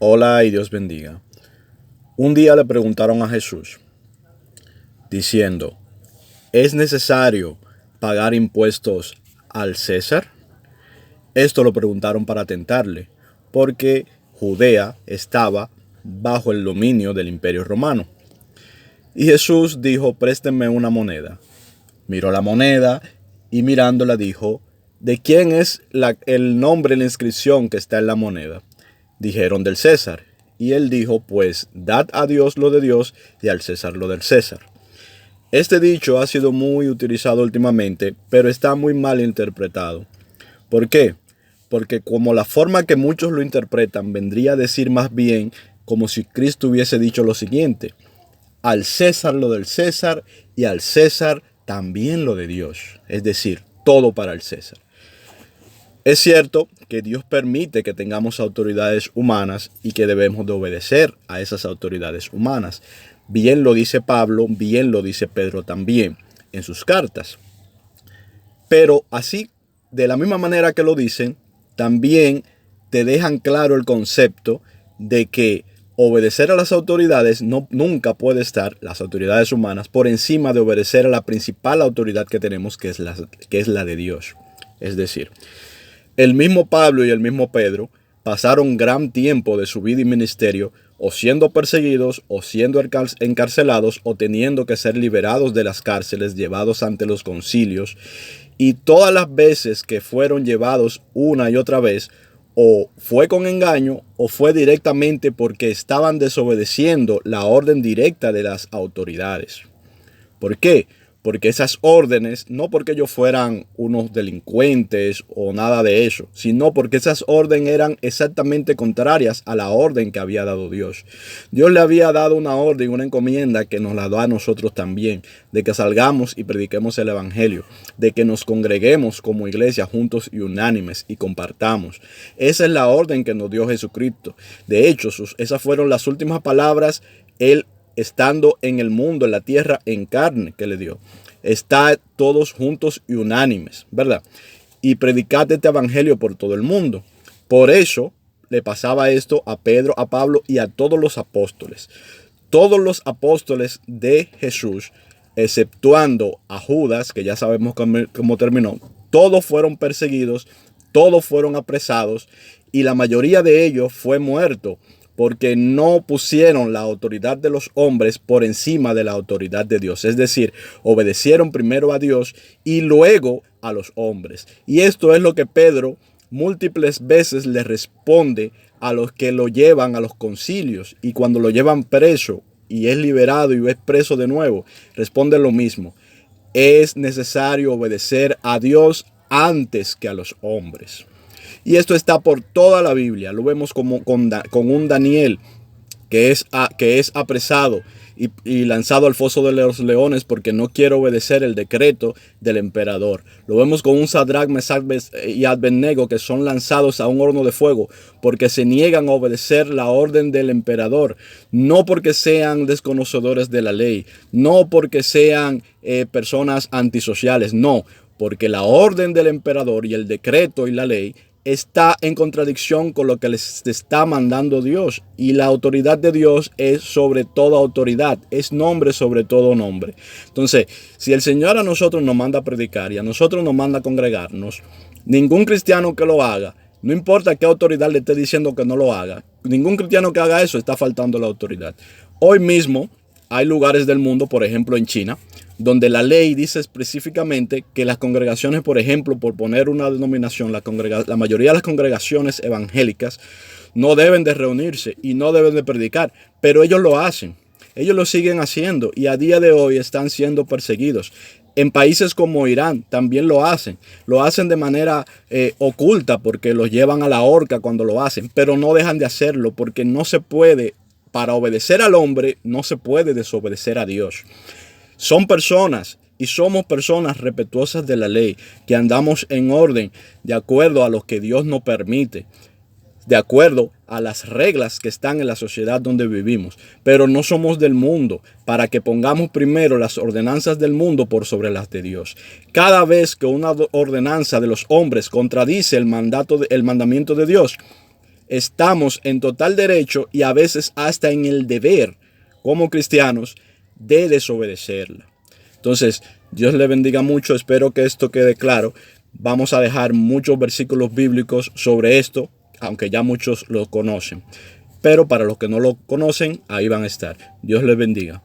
Hola y Dios bendiga. Un día le preguntaron a Jesús, diciendo, ¿es necesario pagar impuestos al César? Esto lo preguntaron para tentarle, porque Judea estaba bajo el dominio del Imperio Romano. Y Jesús dijo, préstenme una moneda. Miró la moneda y mirándola dijo, ¿de quién es el nombre en la inscripción que está en la moneda? Dijeron, del César. Y él dijo, pues dad a Dios lo de Dios y al César lo del César. Este dicho ha sido muy utilizado últimamente, pero está muy mal interpretado. ¿Por qué? Porque como la forma que muchos lo interpretan vendría a decir más bien como si Cristo hubiese dicho lo siguiente: al César lo del César y al César también lo de Dios. Es decir, todo para el César. Es cierto que Dios permite que tengamos autoridades humanas y que debemos de obedecer a esas autoridades humanas. Bien lo dice Pablo, bien lo dice Pedro también en sus cartas. Pero así, de la misma manera que lo dicen, también te dejan claro el concepto de que obedecer a las autoridades nunca puede estar, las autoridades humanas, por encima de obedecer a la principal autoridad que tenemos, que es la de Dios. Es decir, el mismo Pablo y el mismo Pedro pasaron gran tiempo de su vida y ministerio o siendo perseguidos, o siendo encarcelados, o teniendo que ser liberados de las cárceles, llevados ante los concilios. Y todas las veces que fueron llevados una y otra vez, o fue con engaño, o fue directamente porque estaban desobedeciendo la orden directa de las autoridades. ¿Por qué? Porque esas órdenes, no porque ellos fueran unos delincuentes o nada de eso, sino porque esas órdenes eran exactamente contrarias a la orden que había dado Dios. Dios le había dado una orden, una encomienda que nos la da a nosotros también, de que salgamos y prediquemos el evangelio, de que nos congreguemos como iglesia juntos y unánimes y compartamos. Esa es la orden que nos dio Jesucristo. De hecho, esas fueron las últimas palabras. Él, estando en el mundo, en la tierra, en carne, que le dio. Está todos juntos y unánimes, ¿verdad? Y predicad este evangelio por todo el mundo. Por eso le pasaba esto a Pedro, a Pablo y a todos los apóstoles. Todos los apóstoles de Jesús, exceptuando a Judas, que ya sabemos cómo terminó, todos fueron perseguidos, todos fueron apresados y la mayoría de ellos fue muerto, porque no pusieron la autoridad de los hombres por encima de la autoridad de Dios. Es decir, obedecieron primero a Dios y luego a los hombres. Y esto es lo que Pedro múltiples veces le responde a los que lo llevan a los concilios. Y cuando lo llevan preso y es liberado y es preso de nuevo, responde lo mismo. Es necesario obedecer a Dios antes que a los hombres. Y esto está por toda la Biblia. Lo vemos como con un Daniel que es apresado y lanzado al foso de los leones porque no quiere obedecer el decreto del emperador. Lo vemos con un Sadrach, Mesach y Abednego que son lanzados a un horno de fuego porque se niegan a obedecer la orden del emperador. No porque sean desconocedores de la ley, no porque sean personas antisociales, no, porque la orden del emperador y el decreto y la ley está en contradicción con lo que les está mandando Dios. Y la autoridad de Dios es sobre toda autoridad, es nombre sobre todo nombre. Entonces, si el Señor a nosotros nos manda a predicar y a nosotros nos manda a congregarnos, ningún cristiano que lo haga, no importa qué autoridad le esté diciendo que no lo haga, ningún cristiano que haga eso está faltando la autoridad. Hoy mismo hay lugares del mundo, por ejemplo en China, donde la ley dice específicamente que las congregaciones, por ejemplo, por poner una denominación, la mayoría de las congregaciones evangélicas no deben de reunirse y no deben de predicar, pero ellos lo hacen, ellos lo siguen haciendo y a día de hoy están siendo perseguidos. En países como Irán también lo hacen de manera oculta porque los llevan a la horca cuando lo hacen, pero no dejan de hacerlo porque no se puede, para obedecer al hombre, no se puede desobedecer a Dios. Son personas y somos personas respetuosas de la ley, que andamos en orden de acuerdo a lo que Dios nos permite, de acuerdo a las reglas que están en la sociedad donde vivimos, pero no somos del mundo para que pongamos primero las ordenanzas del mundo por sobre las de Dios. Cada vez que una ordenanza de los hombres contradice el mandamiento de Dios, estamos en total derecho y a veces hasta en el deber como cristianos de desobedecerla. Entonces, Dios le bendiga mucho. Espero que esto quede claro. Vamos a dejar muchos versículos bíblicos sobre esto, aunque ya muchos lo conocen. Pero para los que no lo conocen, ahí van a estar. Dios les bendiga.